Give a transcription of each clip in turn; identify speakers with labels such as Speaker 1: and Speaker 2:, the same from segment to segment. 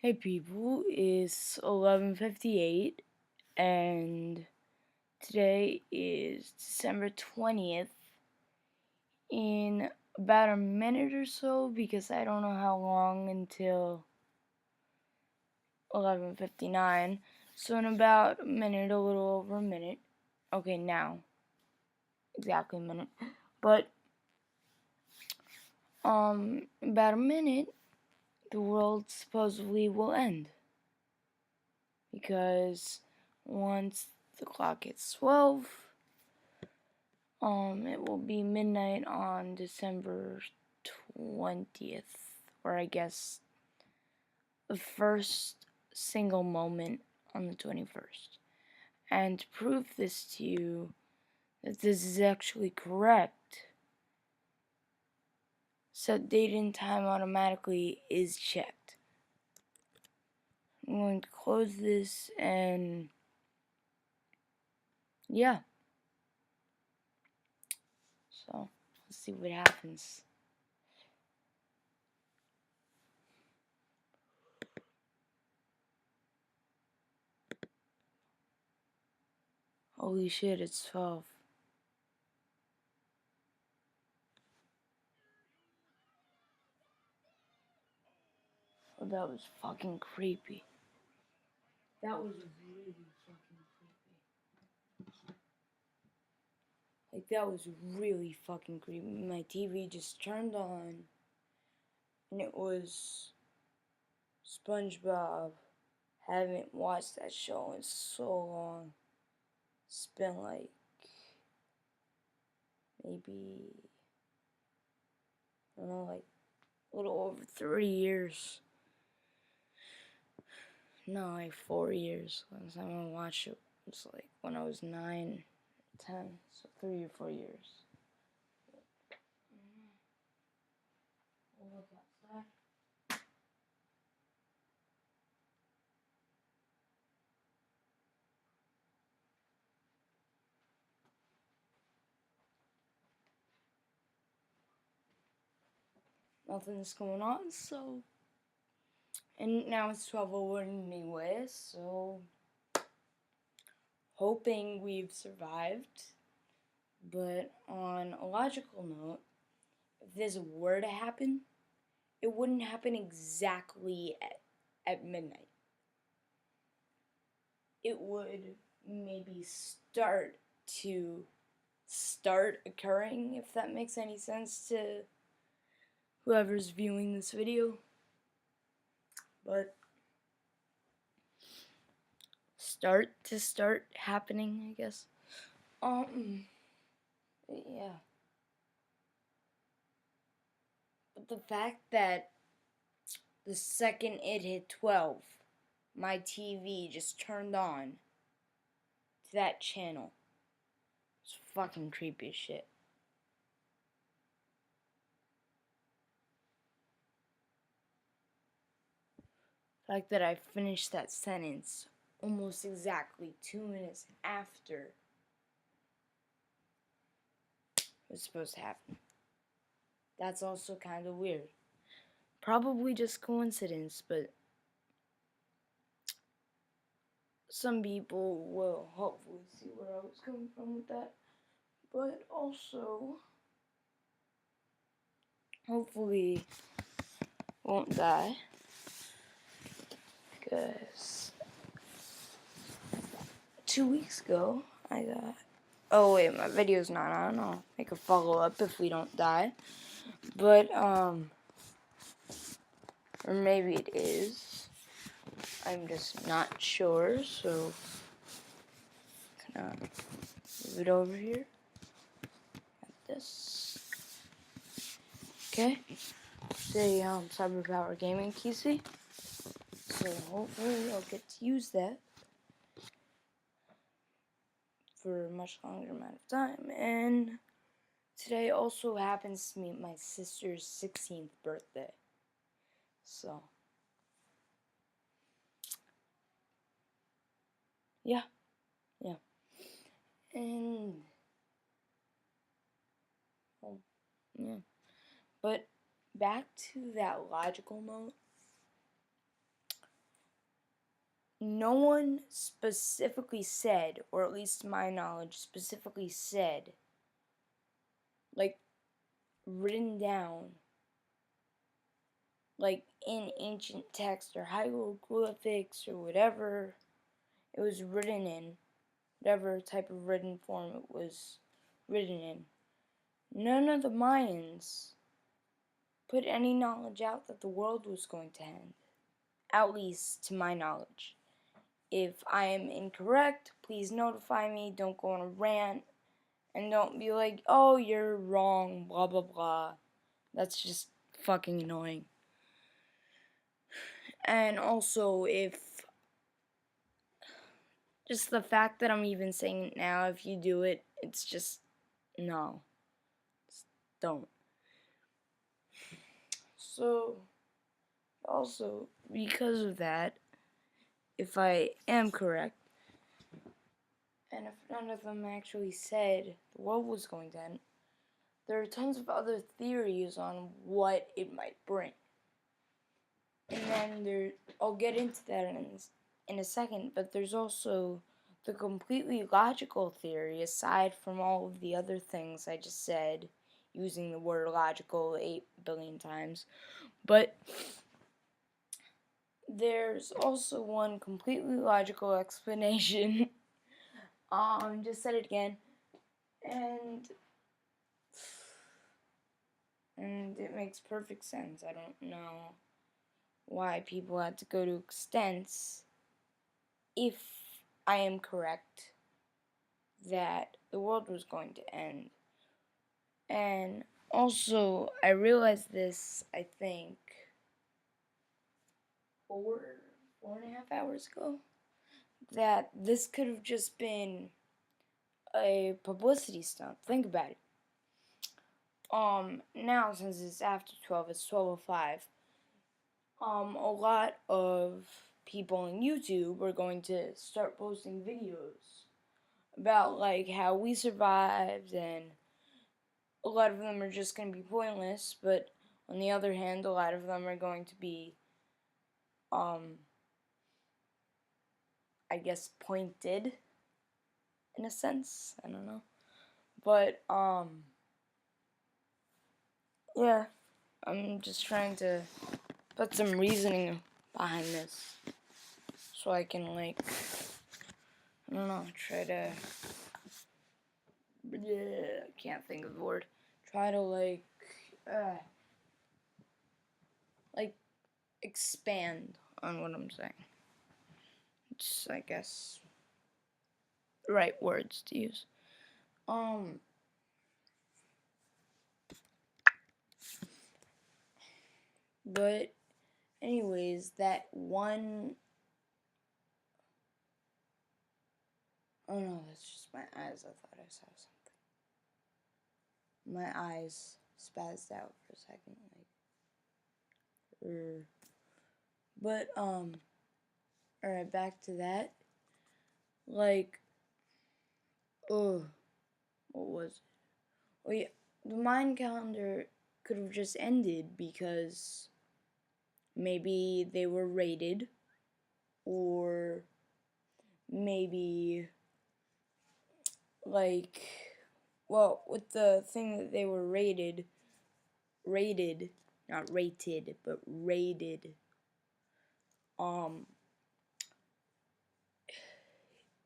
Speaker 1: Hey people, it's 11:58 and today is December 20th. In about a minute or so, because I don't know how long until 11:59. So in about a minute, a little over a minute. Okay, now exactly a minute. But about a minute, the world supposedly will end. Because once the clock hits 12, it will be midnight on December 20th, or I guess the first single moment on the 21st. And to prove this to you, that this is actually correct, set date and time automatically is checked. I'm going to close this and yeah. So let's see what happens. Holy shit, it's 12. Oh, that was fucking creepy. That was really fucking creepy. Like, that was really fucking creepy. My TV just turned on, and it was SpongeBob. Haven't watched that show in so long. It's been like maybe, I don't know, like a little over 3 years. No, like 4 years. Last time I watched it was like when I was 9, 10, so 3 or 4 years. We'll look outside. Nothing's going on, so. And now it's 12:01 anyway, so. Hoping we've survived. But on a logical note, if this were to happen, it wouldn't happen exactly at midnight. It would maybe start occurring, if that makes any sense to whoever's viewing this video. But start happening, I guess. Yeah. But the fact that the second it hit 12, my TV just turned on to that channel. It's fucking creepy as shit. The fact that I finished that sentence almost exactly 2 minutes after it was supposed to happen. That's also kind of weird. Probably just coincidence, but some people will hopefully see where I was coming from with that. But also, hopefully, won't die. Because 2 weeks ago, I got. Oh, wait, my video's not on. I'll make a follow up if we don't die. But, or maybe it is. I'm just not sure, so. Can I move it over here? Like this. Okay. Say, Cyberpower Gaming PC. So, hopefully, I'll get to use that for a much longer amount of time. And today also happens to be my sister's 16th birthday. So, yeah. And, well, yeah. But back to that logical note. no one specifically said, or at least to my knowledge, specifically said, like, written down, like, in ancient text or hieroglyphics or whatever it was written in, whatever type of written form it was written in. None of the Mayans put any knowledge out that the world was going to end, at least to my knowledge. If I am incorrect, please notify me. Don't go on a rant, and don't be like, oh, you're wrong, blah blah blah. That's just fucking annoying. And also, if just the fact that I'm even saying it now, if you do it, it's just, no. Just don't. So, also, because of that, if I am correct, and if none of them actually said the world was going to end, there are tons of other theories on what it might bring. And then I'll get into that in a second, but there's also the completely logical theory, aside from all of the other things I just said, using the word logical 8 billion times. But there's also one completely logical explanation. Just said it again. And it makes perfect sense. I don't know why people had to go to extents, if I am correct, that the world was going to end. And also, I realized this, I think, 4.5 hours ago, that this could have just been a publicity stunt. Think about it. Now, since it's after 12, it's 12:05, a lot of people on YouTube are going to start posting videos about, like, how we survived, and a lot of them are just going to be pointless, but on the other hand, a lot of them are going to be, I guess, pointed, in a sense. I don't know. But, yeah, I'm just trying to put some reasoning behind this, so I can, like, I don't know, try to, I can't think of the word, try to, like, expand on what I'm saying. It's, I guess, the right words to use. But anyways, that one, oh no, that's just my eyes. I thought I saw something. My eyes spazzed out for a second, like, but, alright, back to that. Like, what was it? Oh yeah, the Mayan calendar could have just ended because maybe they were raided, or maybe, like, well, with the thing that they were raided, not rated, but raided,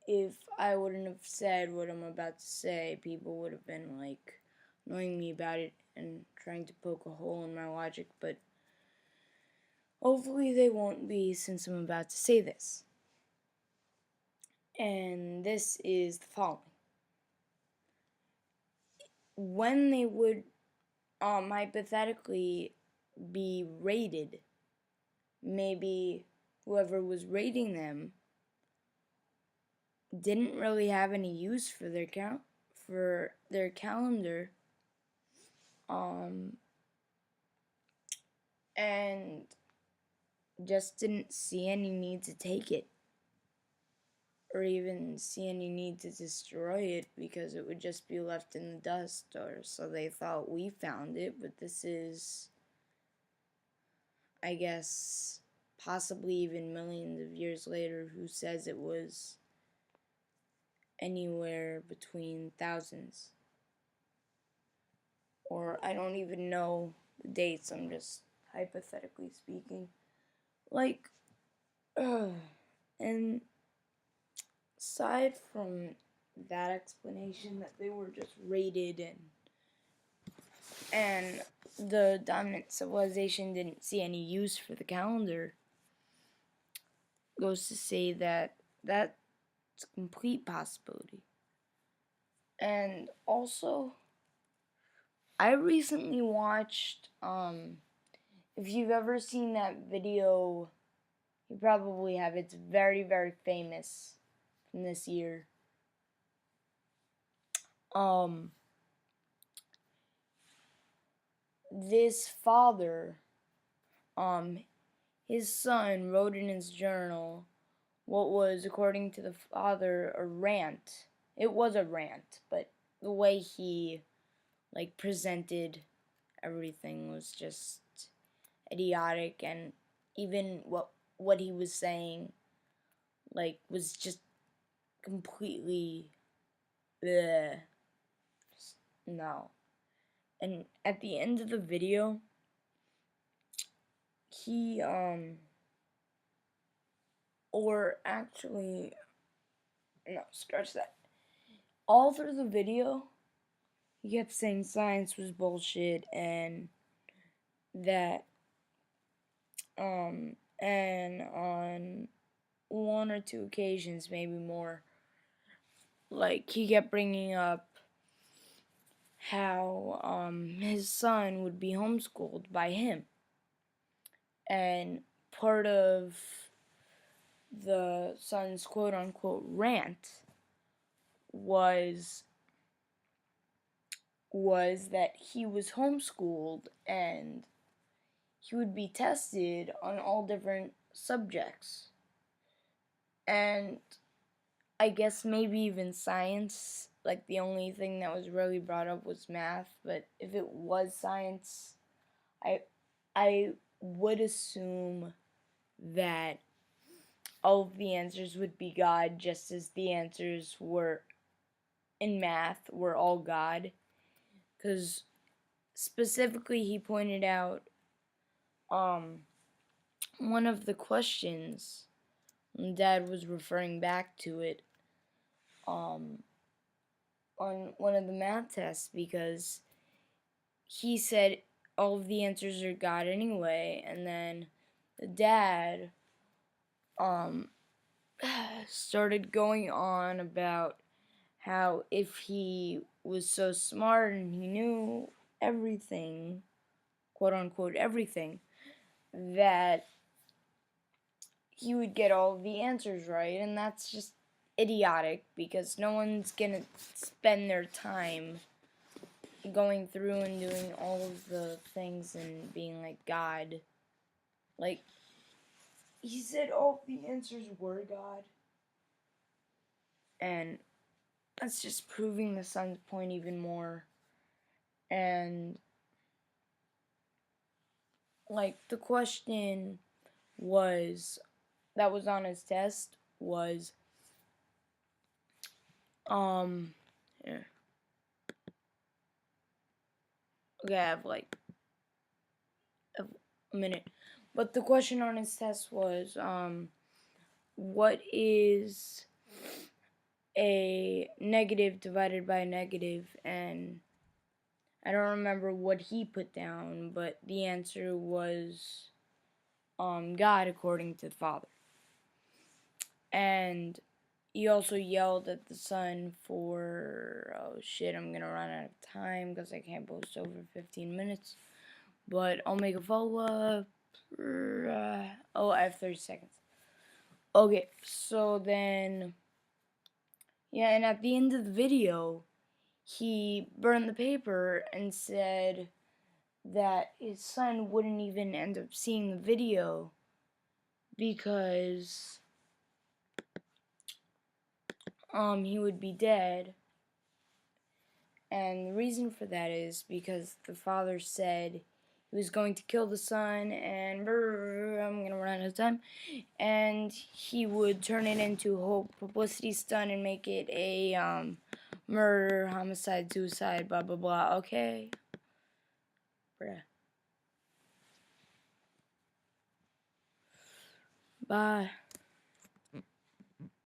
Speaker 1: if I wouldn't have said what I'm about to say, people would have been, like, annoying me about it and trying to poke a hole in my logic, but hopefully they won't be, since I'm about to say this. And this is the following. When they would, hypothetically be raided, maybe whoever was raiding them didn't really have any use for their calendar, and just didn't see any need to take it, or even see any need to destroy it, because it would just be left in the dust, or so they thought we found it. But this is, I guess, possibly even millions of years later, who says it was anywhere between thousands. Or I don't even know the dates, I'm just hypothetically speaking. Like, and aside from that explanation that they were just raided and the dominant civilization didn't see any use for the calendar, goes to say that that's a complete possibility. And also, I recently watched, if you've ever seen that video, you probably have. It's very, very famous from this year. This father, his son wrote in his journal what was, according to the father, a rant. It was a rant, but the way he presented everything was just idiotic, and even what he was saying was just completely bleh. No. And at the end of the video, he or actually, no, scratch that. All through the video, he kept saying science was bullshit, and that and on one or two occasions, maybe more, he kept bringing up how his son would be homeschooled by him, and part of the son's quote-unquote rant was that he was homeschooled and he would be tested on all different subjects, and I guess maybe even science. The only thing that was really brought up was math, but if it was science, I would assume that all of the answers would be God, just as the answers were in math were all God. Because specifically, he pointed out one of the questions, and Dad was referring back to it on one of the math tests, because he said all of the answers are God anyway, and then the dad started going on about how if he was so smart and he knew everything, quote unquote everything, that he would get all of the answers right, and that's just idiotic, because no one's gonna spend their time going through and doing all of the things and being like God. He said all the answers were God, and that's just proving the son's point even more. And the question that was on his test was here. Okay, I have a minute. But the question on his test was what is a negative divided by a negative? And I don't remember what he put down, but the answer was God, according to the father. And he also yelled at the son for, oh shit, I'm gonna run out of time because I can't post over 15 minutes. But I'll make a follow-up. I have 30 seconds. Okay, so then, yeah, and at the end of the video, he burned the paper and said that his son wouldn't even end up seeing the video because he would be dead. And the reason for that is because the father said he was going to kill the son, and I'm gonna run out of time. And he would turn it into a whole publicity stunt and make it a murder, homicide, suicide, blah blah blah. Okay, bruh. Bye.